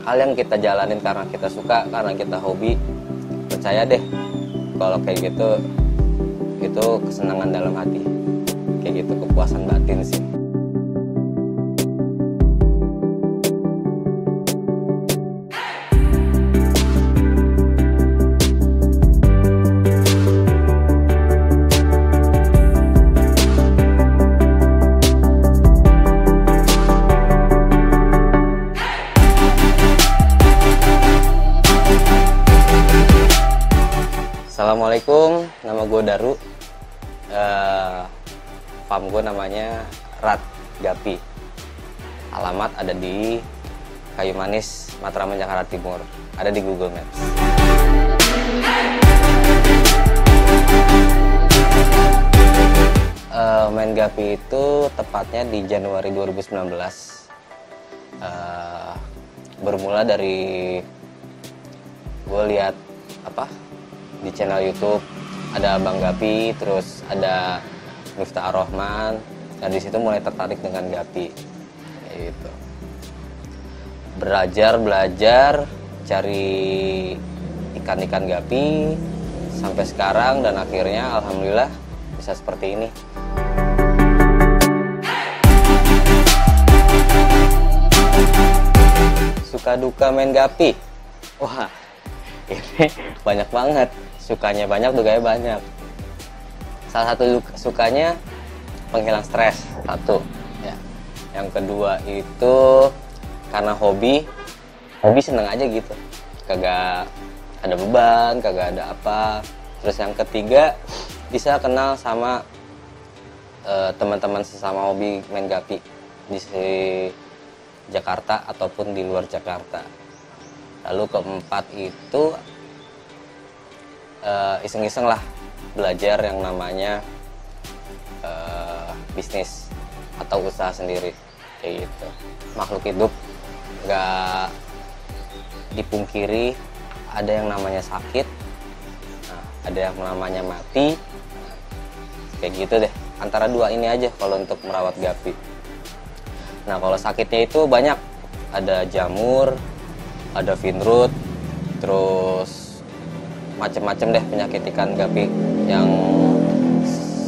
hal yang kita jalanin karena kita suka, karena kita hobi, percaya deh kalau kayak gitu itu kesenangan dalam hati, kayak gitu, kepuasan batin sih. Assalamualaikum, nama gue Daru. Farm gue namanya Rat Gapi. Alamat ada di Kayu Manis, Matraman, Jakarta Timur. Ada di Google Maps. Main Gapi itu tepatnya di Januari 2019. Bermula dari gue lihat di channel YouTube ada Bang Gapi, terus ada Miftah Ar-Rahman. Nah, di situ mulai tertarik dengan Gapi. Kayak gitu. Belajar cari ikan-ikan Gapi sampai sekarang, dan akhirnya alhamdulillah bisa seperti ini. Suka duka main Gapi. Wah, ini banyak banget. Sukanya banyak, dukanya banyak. Salah satu sukanya penghilang stres, satu ya. Yang kedua itu karena hobi seneng aja gitu, kagak ada beban, kagak ada apa. Terus yang ketiga bisa kenal sama teman-teman sesama hobi main Gapi di Jakarta ataupun di luar Jakarta. Lalu keempat itu iseng-iseng lah belajar yang namanya bisnis atau usaha sendiri, kayak gitu. Makhluk hidup nggak dipungkiri ada yang namanya sakit, ada yang namanya mati, kayak gitu deh. Antara dua ini aja kalau untuk merawat Gapi. Nah, kalau sakitnya itu banyak, ada jamur, ada finrut, terus macem-macem deh penyakit ikan Gapi yang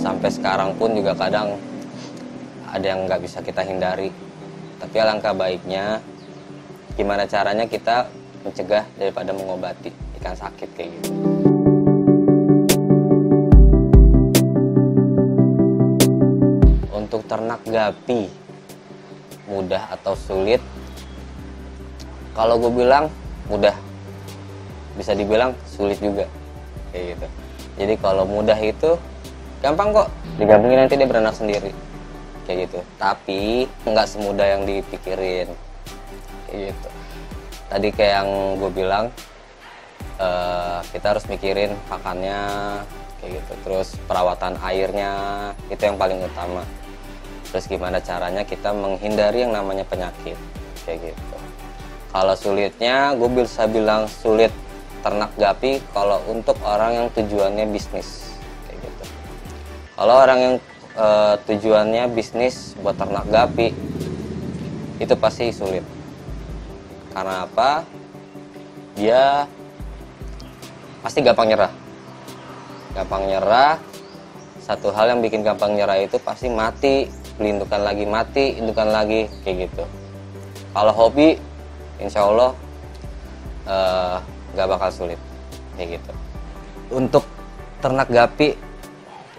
sampai sekarang pun juga kadang ada yang nggak bisa kita hindari. Tapi alangkah baiknya gimana caranya kita mencegah daripada mengobati ikan sakit kayak gitu. Untuk ternak Gapi mudah atau sulit? Kalau gue bilang mudah, bisa dibilang sulit juga, kayak gitu. Jadi kalau mudah itu gampang kok, digabungin nanti dia beranak sendiri, kayak gitu. Tapi nggak semudah yang dipikirin, kayak gitu. Tadi kayak yang gue bilang, kita harus mikirin pakannya, kayak gitu. Terus perawatan airnya itu yang paling utama. Terus gimana caranya kita menghindari yang namanya penyakit, kayak gitu. Kalau sulitnya, gue bisa bilang sulit ternak Gapi kalau untuk orang yang tujuannya bisnis, kayak gitu. Kalau orang yang tujuannya bisnis buat ternak Gapi, itu pasti sulit. Karena apa? Dia pasti gampang nyerah. Gampang nyerah. Satu hal yang bikin gampang nyerah itu pasti mati, beli indukan lagi, mati, indukan lagi, kayak gitu. Kalau hobi, insya Allah gak bakal sulit, kayak gitu. Untuk ternak Gapi,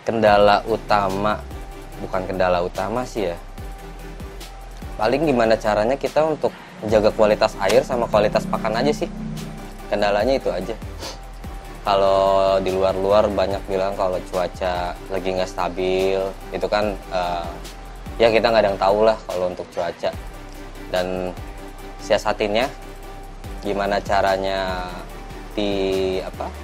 kendala utama, bukan kendala utama sih ya, paling gimana caranya kita untuk menjaga kualitas air sama kualitas pakan aja sih. Kendalanya itu aja. Kalau di luar banyak bilang kalau cuaca lagi nggak stabil, itu kan ya kita nggak ada yang tahu lah kalau untuk cuaca. Dan siasatinnya gimana caranya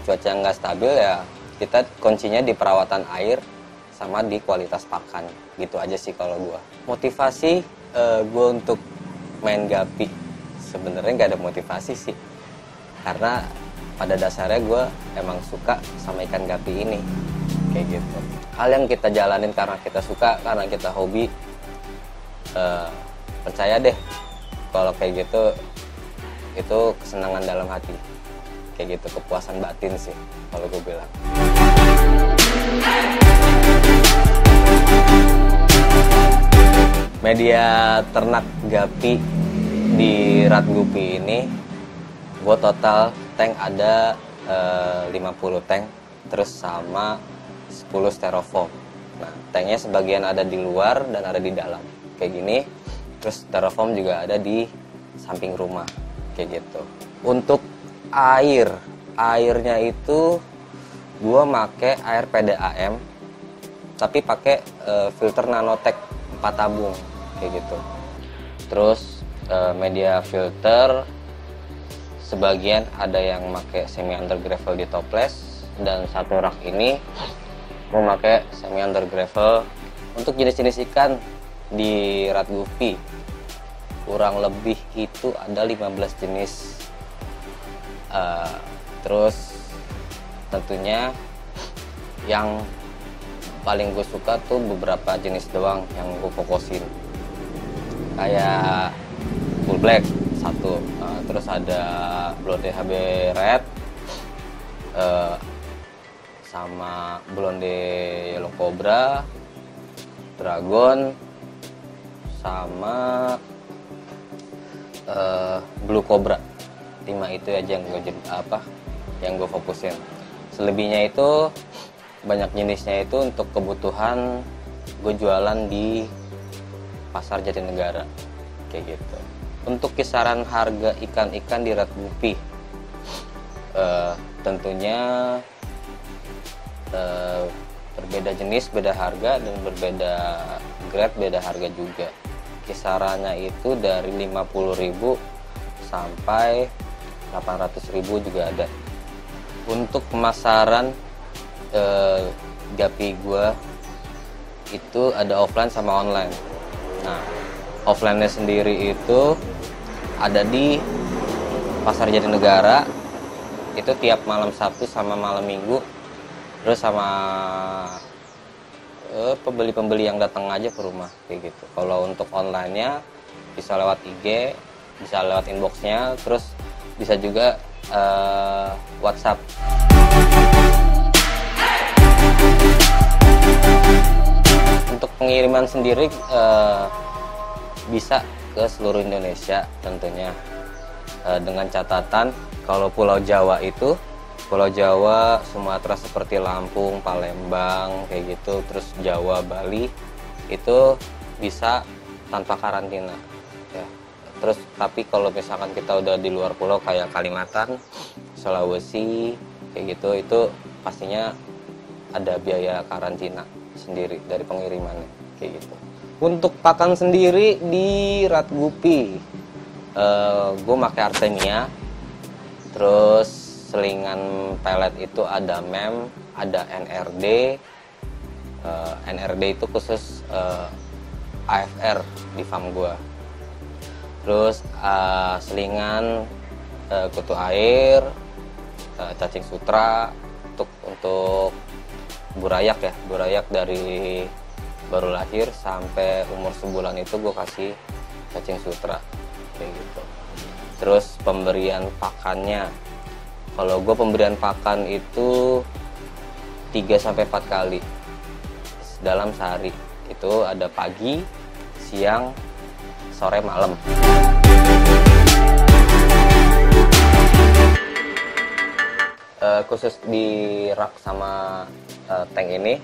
cuaca nggak stabil, ya kita kuncinya di perawatan air sama di kualitas pakan, gitu aja sih kalau gua. Motivasi gua untuk main Gapi sebenarnya nggak ada motivasi sih, karena pada dasarnya gua emang suka sama ikan Gapi ini, kayak gitu. Hal yang kita jalanin karena kita suka, karena kita hobi, percaya deh kalau kayak gitu itu kesenangan dalam hati, kayak gitu, kepuasan batin sih kalau gue bilang. Media ternak Gapi di Rat Gupi ini, gue total tank ada 50 tank, terus sama 10 styrofoam. Nah, tanknya sebagian ada di luar dan ada di dalam, kayak gini. Terus styrofoam juga ada di samping rumah, kayak gitu. Untuk airnya itu gue make air PDAM, tapi pakai filter Nanotech 4 tabung, kayak gitu. Terus media filter sebagian ada yang pakai semi under gravel di toples, dan satu rak ini mau pakai semi under gravel. Untuk jenis-jenis ikan di Rat Gupi kurang lebih itu ada 15 jenis. Terus tentunya yang paling gue suka tuh beberapa jenis doang yang gue fokusin, kayak full black satu, terus ada blonde HB red, sama blonde yellow cobra, dragon, sama blue cobra. 5 itu aja yang gue fokusin. Selebihnya itu banyak jenisnya, itu untuk kebutuhan gue jualan di pasar Jatinegara, kayak gitu. Untuk kisaran harga ikan-ikan di Rat Gupi, tentunya berbeda jenis, beda harga, dan berbeda grade, beda harga juga. Kisarannya itu dari 50.000 sampai 800.000 juga ada. Untuk pemasaran Gapi gua itu ada offline sama online. Nah, offline-nya sendiri itu ada di pasar Jatinegara, itu tiap malam Sabtu sama malam Minggu. Terus sama pembeli-pembeli yang datang aja ke rumah, kayak gitu. Kalau untuk online-nya bisa lewat IG, bisa lewat inbox-nya, terus bisa juga WhatsApp. Untuk pengiriman sendiri bisa ke seluruh Indonesia tentunya, dengan catatan kalau Pulau Jawa itu, Pulau Jawa, Sumatera seperti Lampung, Palembang, kayak gitu, terus Jawa, Bali itu bisa tanpa karantina ya. Terus tapi kalau misalkan kita udah di luar pulau kayak Kalimantan, Sulawesi, kayak gitu, itu pastinya ada biaya karantina sendiri dari pengirimannya, kayak gitu. Untuk pakan sendiri di Rat Gupi, gue pakai Artemia. Terus selingan pelet itu ada MEM, ada NRD. NRD itu khusus AFR di farm gue. Terus selingan kutu air, cacing sutra. Untuk burayak ya, burayak dari baru lahir sampai umur sebulan itu gue kasih cacing sutra, kayak gitu. Terus pemberian pakannya, kalau gue pemberian pakan itu 3-4 kali dalam sehari. Itu ada pagi, siang, sore, malam. Khusus di rak sama tank ini,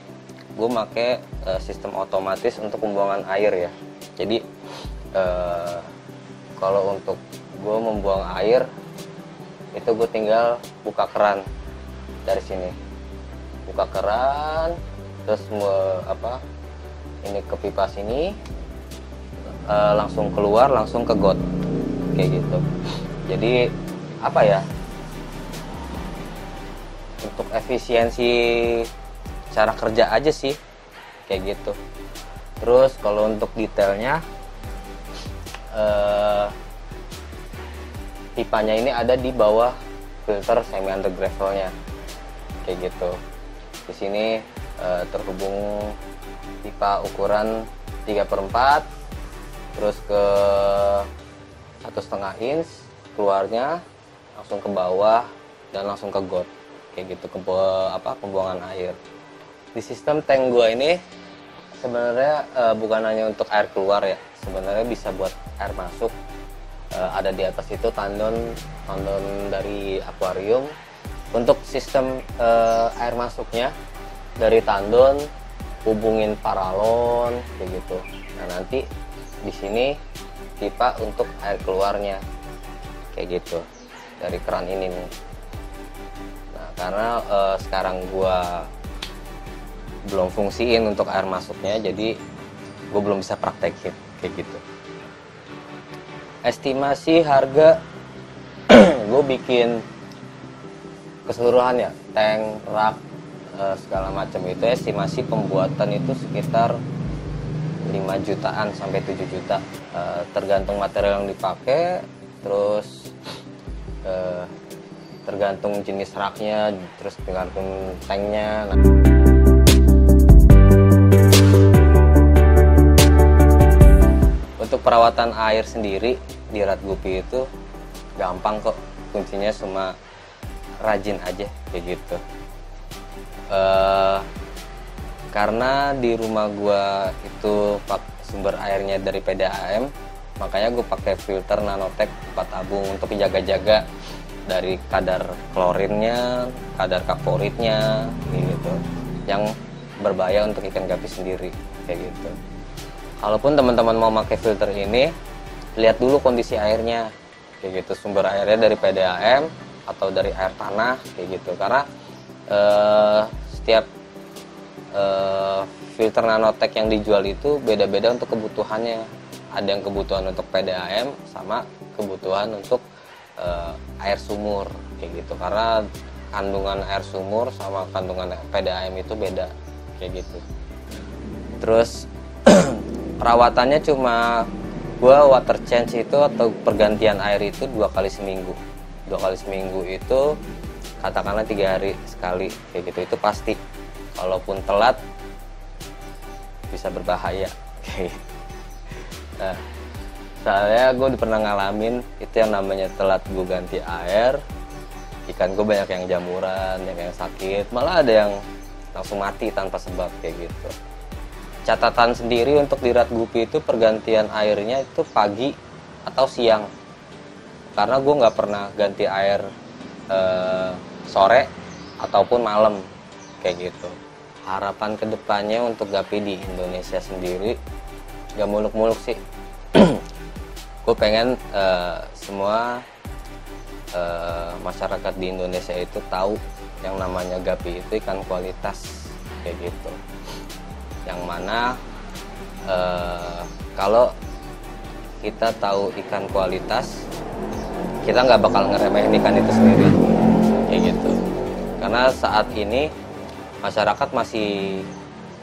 gue pakai sistem otomatis untuk pembuangan air ya. Jadi kalau untuk gue membuang air itu gue tinggal buka keran dari sini, buka keran, terus ini ke pipa sini, langsung keluar, langsung ke got, kayak gitu. Jadi apa ya, untuk efisiensi cara kerja aja sih, kayak gitu. Terus kalau untuk detailnya, pipanya ini ada di bawah filter semi under gravelnya, kayak gitu. Di sini terhubung pipa ukuran 3/4, terus ke 1,5 inch, keluarnya langsung ke bawah dan langsung ke got kayak gitu, ke pembuangan air. Di sistem tank gua ini sebenarnya bukan hanya untuk air keluar ya, sebenarnya bisa buat air masuk. Ada di atas itu tandon dari akuarium. Untuk sistem air masuknya dari tandon hubungin paralon kayak gitu. Nah nanti di sini pipa untuk air keluarnya kayak gitu dari keran ini nih. Nah karena sekarang gua belum fungsiin untuk air masuknya, jadi gua belum bisa praktekin kayak gitu. Estimasi harga gue bikin keseluruhan ya, tank, rak, segala macam itu estimasi pembuatan itu sekitar 5 jutaan sampai 7 juta, tergantung material yang dipakai, terus tergantung jenis raknya, terus tergantung tanknya. Untuk perawatan air sendiri di Rat Gupi itu gampang kok, kuncinya cuma rajin aja kayak gitu. Karena di rumah gua itu sumber airnya dari PDAM, makanya gue pakai filter Nanotech 4 tabung untuk jaga-jaga dari kadar klorinnya, kadar kaporitnya gitu, yang berbahaya untuk ikan gapi sendiri kayak gitu. Kalaupun teman-teman mau pakai filter ini, lihat dulu kondisi airnya kayak gitu, sumber airnya dari PDAM atau dari air tanah kayak gitu, karena setiap filter Nanotech yang dijual itu beda-beda untuk kebutuhannya. Ada yang kebutuhan untuk PDAM sama kebutuhan untuk air sumur kayak gitu, karena kandungan air sumur sama kandungan PDAM itu beda kayak gitu. Terus perawatannya cuma gua water change itu atau pergantian air itu 2 kali seminggu. 2 kali seminggu itu katakanlah 3 hari sekali kayak gitu, itu pasti. Kalaupun telat bisa berbahaya. Nah, soalnya gue pernah ngalamin itu yang namanya telat gue ganti air, ikan gue banyak yang jamuran, yang sakit, malah ada yang langsung mati tanpa sebab kayak gitu. Catatan sendiri untuk di Rat Gupi itu pergantian airnya itu pagi atau siang, karena gue nggak pernah ganti air sore ataupun malam kayak gitu. Harapan kedepannya untuk gapi di Indonesia sendiri gak muluk-muluk sih. Gue pengen semua masyarakat di Indonesia itu tahu yang namanya gapi itu ikan kualitas kayak gitu, yang mana kalau kita tahu ikan kualitas, kita nggak bakal ngeremehin ikan itu sendiri kayak gitu. Karena saat ini masyarakat masih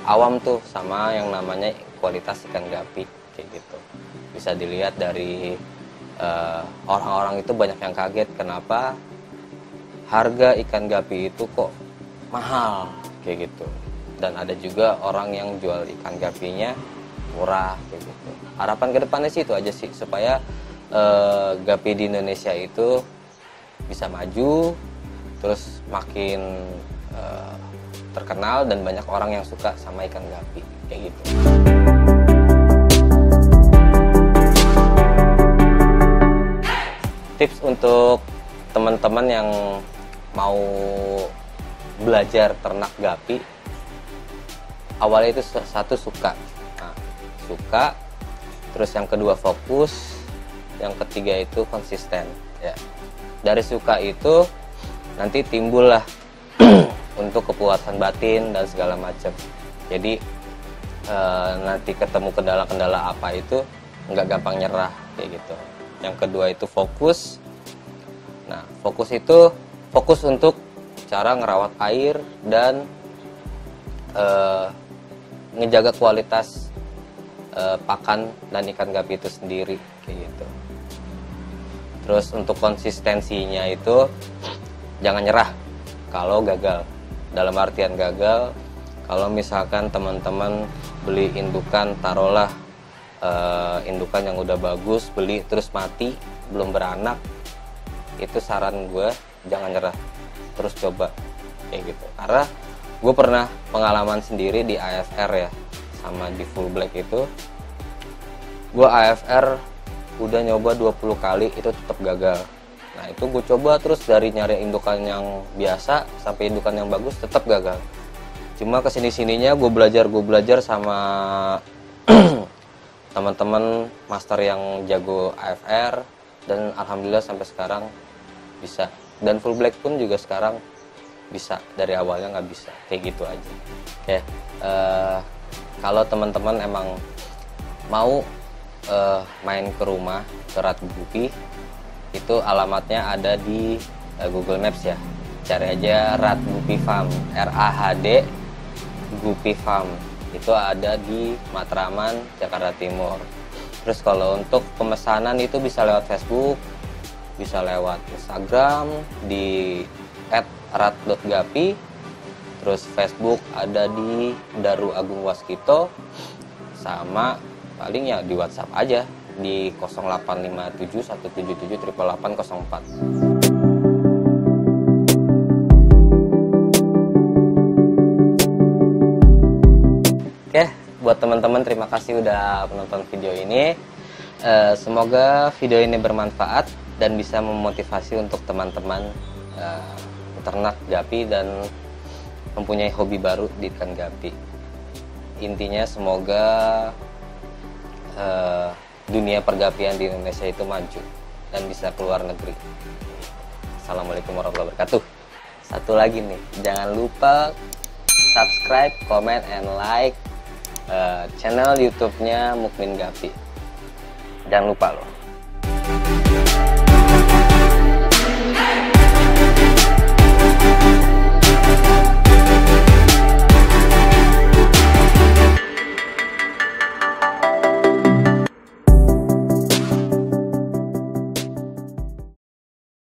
awam tuh sama yang namanya kualitas ikan gapi kayak gitu. Bisa dilihat dari orang-orang itu banyak yang kaget kenapa harga ikan gapi itu kok mahal kayak gitu, dan ada juga orang yang jual ikan gapinya murah kayak gitu. Harapan kedepannya sih itu aja sih, supaya gapi di Indonesia itu bisa maju, terus makin terkenal dan banyak orang yang suka sama ikan gapi kayak gitu. Tips untuk teman-teman yang mau belajar ternak gapi, awalnya itu satu suka, terus yang kedua fokus, yang ketiga itu konsisten ya. Dari suka itu nanti timbullah untuk kepuasan batin dan segala macam. Jadi nanti ketemu kendala-kendala apa itu nggak gampang nyerah kayak gitu. Yang kedua itu fokus. Nah, fokus untuk cara ngerawat air dan ngejaga kualitas pakan dan ikan gapi itu sendiri kayak gitu. Terus untuk konsistensinya itu jangan nyerah kalau gagal. Dalam artian gagal, kalau misalkan teman-teman beli indukan, taruhlah indukan yang udah bagus, beli terus mati, belum beranak, itu saran gue jangan nyerah, terus coba kayak gitu. Karena gue pernah pengalaman sendiri di AFR ya, sama di full black itu. Gue AFR udah nyoba 20 kali itu tetap gagal. Nah itu gue coba terus dari nyari indukan yang biasa sampai indukan yang bagus tetap gagal. Cuma kesini-sininya gue belajar sama teman-teman master yang jago AFR, dan alhamdulillah sampai sekarang bisa. Dan full black pun juga sekarang bisa, dari awalnya nggak bisa, kayak gitu aja. Oke, kalau teman-teman emang mau main ke rumah ke Rat Gupi, itu alamatnya ada di Google Maps ya. Cari aja Rat Gupi Farm, RAHD Gupi Farm. Itu ada di Matraman, Jakarta Timur. Terus kalau untuk pemesanan itu bisa lewat Facebook, bisa lewat Instagram di @rat.gapi. Terus Facebook ada di Daru Agung Waskito, sama paling ya di WhatsApp aja di 0857 177 88804. Oke, buat teman-teman terima kasih udah menonton video ini. Semoga video ini bermanfaat dan bisa memotivasi untuk teman-teman peternak gapi dan mempunyai hobi baru di ikan gapi. Intinya semoga dunia pergapian di Indonesia itu maju dan bisa keluar negeri. Assalamualaikum warahmatullahi wabarakatuh. Satu lagi nih, jangan lupa subscribe, comment, and like channel YouTube-nya Mukmin Gapi. Jangan lupa loh.